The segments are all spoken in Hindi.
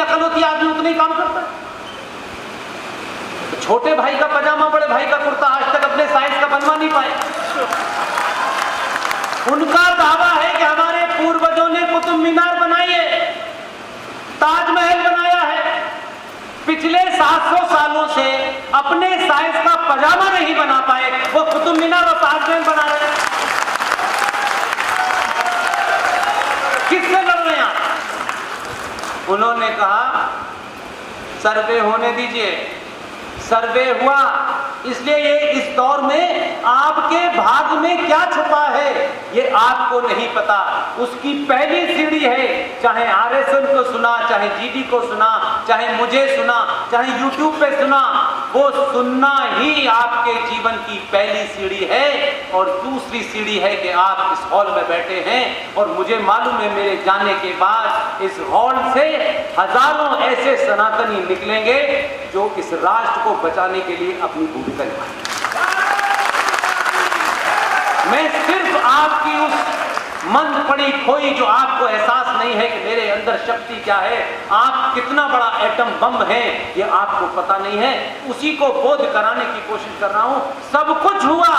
अकल होती है आदमी उतना ही काम करता है। छोटे भाई का पजामा बड़े भाई का कुर्ता आज तक अपने साइज का बनवा नहीं पाए। उनका दावा है कि हमारे पूर्वजों ने कुतुब मीनार बनाई है, ताजमहल बनाया है। पिछले 700 सालों से अपने साइज का पजामा नहीं बना पाए, वो कुतुब मीनार और ताजमहल बना रहे हैं। किससे लड़ रहे हैं आप? उन्होंने कहा सर्वे होने दीजिए। सर्वे हुआ, इसलिए ये इस दौर में आपके भाग में क्या छुपा है ये आपको नहीं पता। उसकी पहली सीढ़ी है, चाहे आरएसएन को सुना, चाहे जीडी को सुना, चाहे मुझे सुना, चाहे यूट्यूब पे सुना, वो सुनना ही आपके जीवन की पहली सीढ़ी है। और दूसरी सीढ़ी है कि आप इस हॉल में बैठे हैं और मुझे मालूम है मेरे जाने के बाद इस हॉल से हजारों ऐसे सनातनी निकलेंगे जो इस राष्ट्र को बचाने के लिए अपनी भूमिका निभाएंगे। मैं सिर्फ आपकी उस मंद पड़ी खोई जो आपको एहसास नहीं है कि मेरे अंदर शक्ति क्या है, आप कितना बड़ा एटम बम है ये आपको पता नहीं है, उसी को बोध कराने की कोशिश कर रहा हूं। सब कुछ हुआ,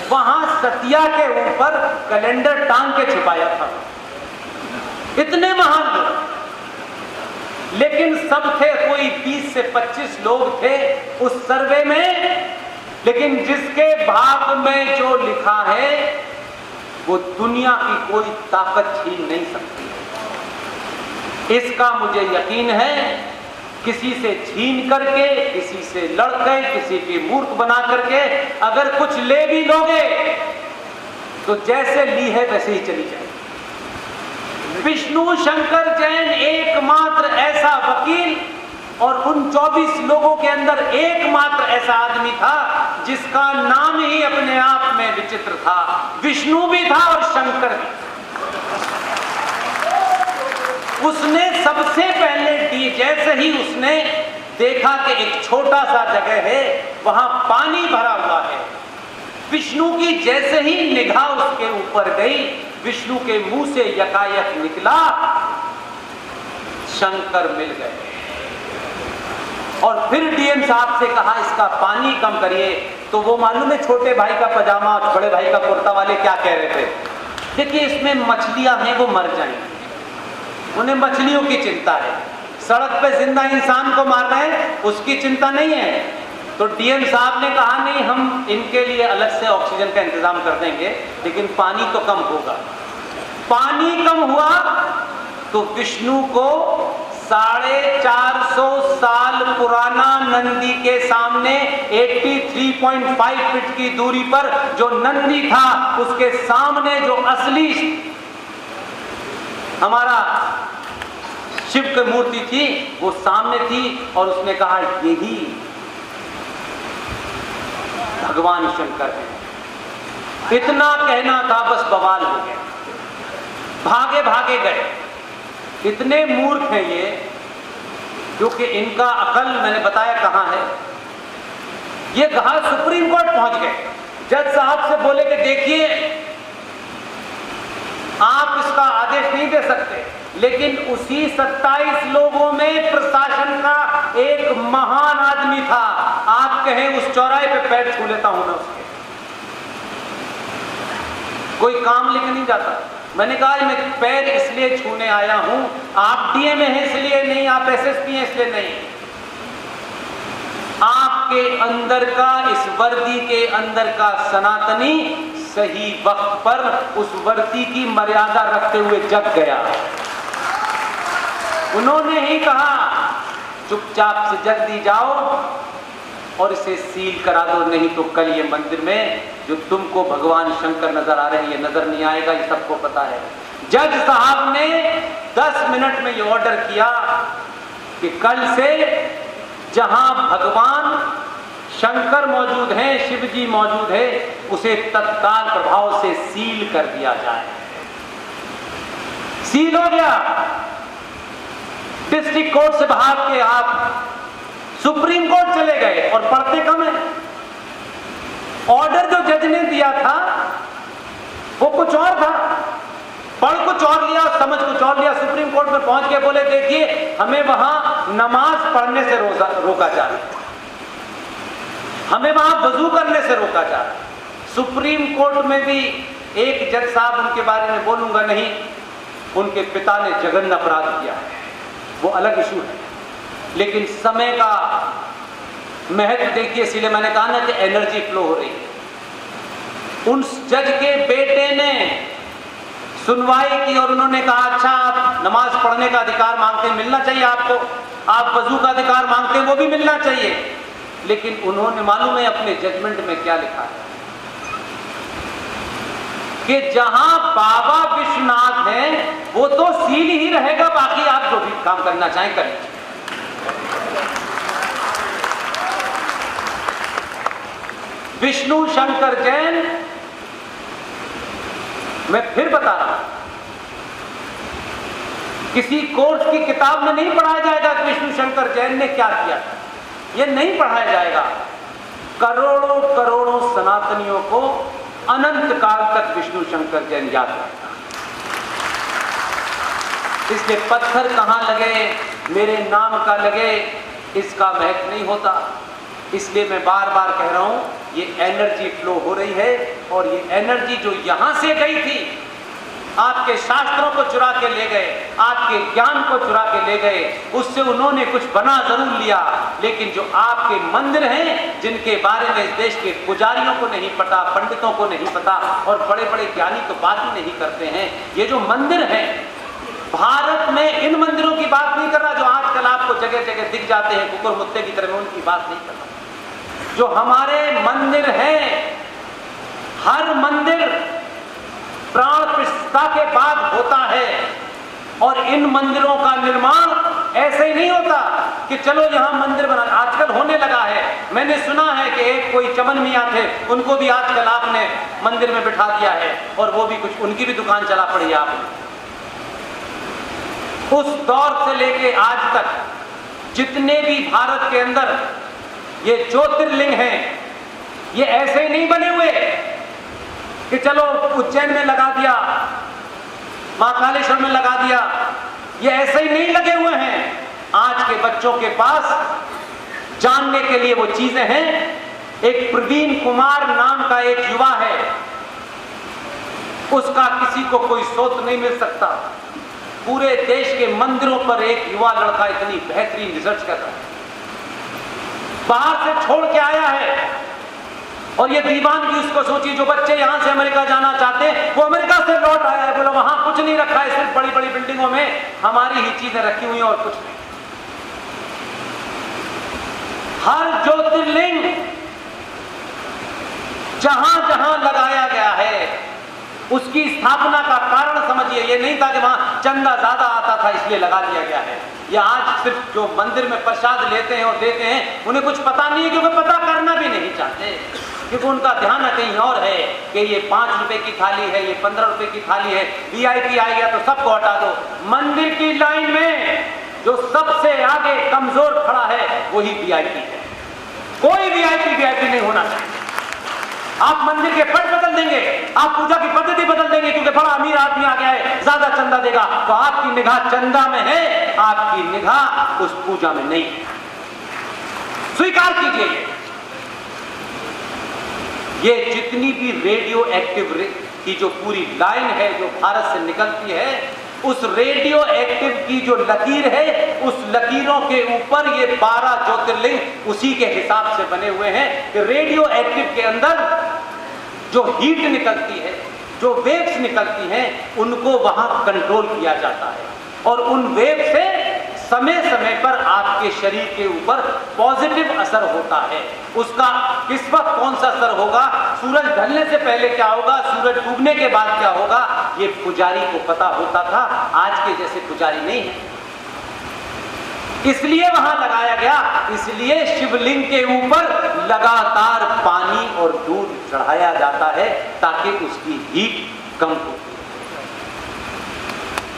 वहां सतिया के ऊपर कैलेंडर टांग के छिपाया था, इतने महान लोग, लेकिन सब थे, कोई 20 से 25 लोग थे उस सर्वे में। लेकिन जिसके भाग में जो लिखा है वो दुनिया की कोई ताकत छीन नहीं सकती। इसका मुझे यकीन है, किसी से छीन करके, किसी से लड़के, किसी की मूर्ख बना करके अगर कुछ ले भी लोगे तो जैसे ली है वैसे ही चली जाए। विष्णु शंकर जैन एकमात्र ऐसा वकील और उन 24 लोगों के अंदर एकमात्र ऐसा आदमी था जिसका नाम ही अपने आप में विचित्र था। विष्णु भी था और शंकर भी। उसने सबसे पहले जैसे ही उसने देखा कि एक छोटा सा जगह है, वहां पानी भरा हुआ है, विष्णु की जैसे ही निगाह उसके ऊपर गई, विष्णु के मुंह से यकायक निकला शंकर मिल गए। और फिर डीएम साहब से कहा इसका पानी कम करिए, तो वो मालूम है छोटे भाई का पजामा और बड़े भाई का कुर्ता वाले क्या कह रहे थे? देखिए इसमें मछलियां हैं, वो मर जाएंगी, उन्हें मछलियों की चिंता है, सड़क पे जिंदा इंसान को मार रहे हैं उसकी चिंता नहीं है। तो डीएम साहब ने कहा नहीं, हम इनके लिए अलग से ऑक्सीजन का इंतजाम कर देंगे, लेकिन पानी तो कम होगा। पानी कम हुआ तो विष्णु को 450 साल पुराना नंदी के सामने 83.5 फीट की दूरी पर जो नंदी था उसके सामने जो असली हमारा शिव की मूर्ति थी वो सामने थी, और उसने कहा यही भगवान शंकर है। इतना कहना था, बस बवाल हो गया, भागे भागे गए। इतने मूर्ख हैं ये, क्योंकि इनका अकल मैंने बताया कहां है। ये कहा सुप्रीम कोर्ट पहुंच गए, जज साहब से बोले कि देखिए आप इसका आदेश नहीं दे सकते, लेकिन उसी 27 लोगों में प्रशासन का एक महान आदमी था, आप कहें उस चौराहे पे पैर छू लेता हूं मैं उसके। कोई काम लेके नहीं जाता। मैंने कहा मैं पैर इसलिए छूने आया हूं, आप डीएम हैं इसलिए नहीं, आप एसएसपी हैं इसलिए नहीं, आपके अंदर का, इस वर्दी के अंदर का सनातनी सही वक्त पर उस वर्दी की मर्यादा रखते हुए जग गया। उन्होंने ही कहा चुपचाप से जग दी जाओ और इसे सील करा दो, नहीं तो कल ये मंदिर में जो तुमको भगवान शंकर नजर आ रहे हैं ये नजर नहीं आएगा, ये सबको पता है। जज साहब ने 10 मिनट में ये ऑर्डर किया कि कल से जहां भगवान शंकर मौजूद हैं, शिव जी मौजूद है, उसे तत्काल प्रभाव से सील कर दिया जाए। सील हो गया। डिस्ट्रिक्ट कोर्ट से भाग के आप सुप्रीम कोर्ट चले गए और पढ़ते कम है। ऑर्डर जो जज ने दिया था वो कुछ और था, पढ़ कुछ और लिया और समझ कुछ और लिया। सुप्रीम कोर्ट में पहुंच के बोले देखिए हमें वहां नमाज पढ़ने से रोका जा रहा है, हमें वहां वजू करने से रोका जा रहा है। सुप्रीम कोर्ट में भी एक जज साहब, उनके बारे में बोलूंगा नहीं, उनके पिता ने जघन्य अपराध किया है, वो अलग इशू है, लेकिन समय का महत्व देखिए। इसलिए मैंने कहा ना कि एनर्जी फ्लो हो रही है। उन जज के बेटे ने सुनवाई की और उन्होंने कहा अच्छा आप नमाज पढ़ने का अधिकार मांगते हैं, मिलना चाहिए आपको, आप वजू का अधिकार मांगते हैं, वो भी मिलना चाहिए। लेकिन उन्होंने मालूम है अपने जजमेंट में क्या लिखा है कि जहां बाबा विश्वनाथ हैं वो तो सील ही रहेगा, बाकी आप जो भी काम करना चाहें कर लीजिए। विष्णु शंकर जैन, मैं फिर बता रहा हूं, किसी कोर्स की किताब में नहीं पढ़ाया जाएगा कि विष्णु शंकर जैन ने क्या किया, यह नहीं पढ़ाया जाएगा। करोड़ों करोड़ों सनातनियों को अनंत काल तक विष्णु शंकर जैन याद रखता। इसलिए पत्थर कहां लगे, मेरे नाम का लगे, इसका महत्व नहीं होता। इसलिए मैं बार बार कह रहा हूं ये एनर्जी फ्लो हो रही है, और ये एनर्जी जो यहां से गई थी, आपके शास्त्रों को चुरा के ले गए, आपके ज्ञान को चुरा के ले गए, उससे उन्होंने कुछ बना जरूर लिया, लेकिन जो आपके मंदिर हैं जिनके बारे में इस देश के पुजारियों को नहीं पता, पंडितों को नहीं पता, और बड़े बड़े ज्ञानी तो बात ही नहीं करते हैं। ये जो मंदिर हैं भारत में, इन मंदिरों की बात नहीं कर रहा जो आजकल आपको जगह जगह दिख जाते हैं कुकुर मुत्ते की तरह, उनकी बात नहीं कर रहा। जो हमारे मंदिर हैं, हर मंदिर प्राण प्रतिष्ठा के बाद होता है, और इन मंदिरों का निर्माण ऐसे ही नहीं होता कि चलो यहां मंदिर बना। आजकल होने लगा है, मैंने सुना है कि एक कोई चमन मियां थे, उनको भी आजकल आपने मंदिर में बिठा दिया है, और वो भी कुछ, उनकी भी दुकान चला पड़ी है आपने। उस दौर से लेके आज तक जितने भी भारत के अंदर ये ज्योतिर्लिंग हैं, ये ऐसे ही नहीं बने हुए कि चलो उज्जैन में लगा दिया, महाकालेश्वर में लगा दिया, ये ऐसे ही नहीं लगे हुए हैं। आज के बच्चों के पास जानने के लिए वो चीजें हैं। एक प्रवीण कुमार नाम का एक युवा है, उसका किसी को कोई स्रोत नहीं मिल सकता। पूरे देश के मंदिरों पर एक युवा लड़का इतनी बेहतरीन रिसर्च कर रहा है, बाहर से छोड़ के आया है। और ये दीवानगी उसको सोची, जो बच्चे यहां से अमेरिका जाना चाहते हैं वो अमेरिका से लौट आया है, बोला वहां कुछ नहीं रखा है, सिर्फ बड़ी बड़ी बिल्डिंगों में हमारी ही चीजें रखी हुई हैं और कुछ नहीं। हर ज्योतिर्लिंग जहां जहां लगाया गया है उसकी स्थापना का कारण समझिए। ये नहीं था कि वहां चंदा ज्यादा आता था इसलिए लगा दिया गया है। या आज सिर्फ जो मंदिर में प्रसाद लेते हैं और देते हैं उन्हें कुछ पता नहीं है, क्योंकि पता करना भी नहीं चाहते, क्योंकि उनका ध्यान कहीं और है कि ये 5 रुपए की थाली है, ये 15 रुपए की थाली है, वीआईपी आ गया तो सबको हटा दो। मंदिर की लाइन में जो सबसे आगे कमजोर खड़ा है वही वीआईपी है। कोई वीआईपी नहीं होना चाहिए। आप मंदिर के पट बदल देंगे, आप पूजा की पद्धति बदल देंगे, क्योंकि बड़ा अमीर आदमी आ गया है, ज्यादा चंदा देगा, तो आपकी निगाह चंदा में है, आपकी निगाह उस पूजा में नहीं है। स्वीकार कीजिए। ये जितनी भी रेडियो एक्टिव की जो पूरी लाइन है जो भारत से निकलती है, उस रेडियो एक्टिव की जो लकीर है, उस लकीरों के ऊपर ये 12 ज्योतिर्लिंग उसी के हिसाब से बने हुए हैं कि रेडियो एक्टिव के अंदर जो हीट निकलती है, जो वेव्स निकलती हैं, उनको वहां कंट्रोल किया जाता है, और उन वेव से समय समय पर आपके शरीर के ऊपर पॉजिटिव असर होता है। उसका किस वक्त कौन सा असर होगा, सूरज ढलने से पहले क्या होगा, सूरज डूबने के बाद क्या होगा, ये पुजारी को पता होता था। आज के जैसे पुजारी नहीं है, इसलिए वहां लगाया गया। इसलिए शिवलिंग के ऊपर लगातार पानी और दूध चढ़ाया जाता है ताकि उसकी हीट कम हो।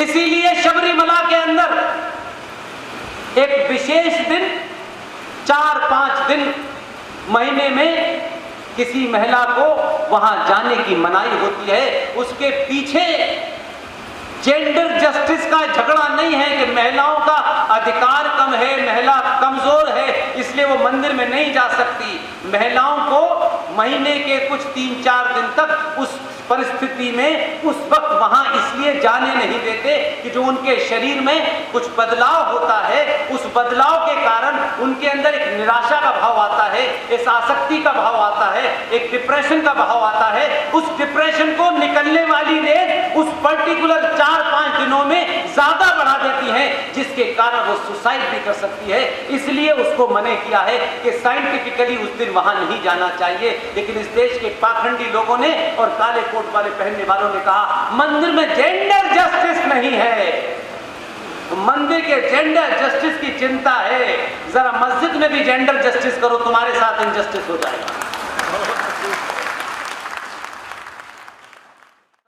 इसीलिए शबरीमला के अंदर एक विशेष दिन 4-5 दिन महीने में किसी महिला को वहां जाने की मनाही होती है। उसके पीछे जेंडर जस्टिस का झगड़ा नहीं है कि महिलाओं का अधिकार कम है, महिला कमजोर है इसलिए वो मंदिर में नहीं जा सकती। महिलाओं को महीने के कुछ 3-4 दिन तक उस परिस्थिति में उस वक्त वहां इसलिए जाने नहीं देते कि जो उनके शरीर में कुछ बदलाव होता है, उस बदलाव के कारण उनके अंदर एक निराशा का भाव आता है, एक आसक्ति का भाव आता है, एक डिप्रेशन का भाव आता है। उस डिप्रेशन को निकलने वाली रेत उस पर्टिकुलर 4-5 दिनों में ज्यादा बढ़ा देती है, जिसके कारण वो सुसाइड भी कर सकती है। इसलिए उसको मना किया है कि साइंटिफिकली उस दिन वहां नहीं जाना चाहिए। लेकिन इस देश के पाखंडी लोगों ने और काले कोट वाले पहनने वालों ने कहा मंदिर में जेंडर जस्टिस नहीं है। मंदिर के जेंडर जस्टिस की चिंता है, जरा मस्जिद में भी जेंडर जस्टिस करो, तुम्हारे साथ इनजस्टिस हो जाएगा।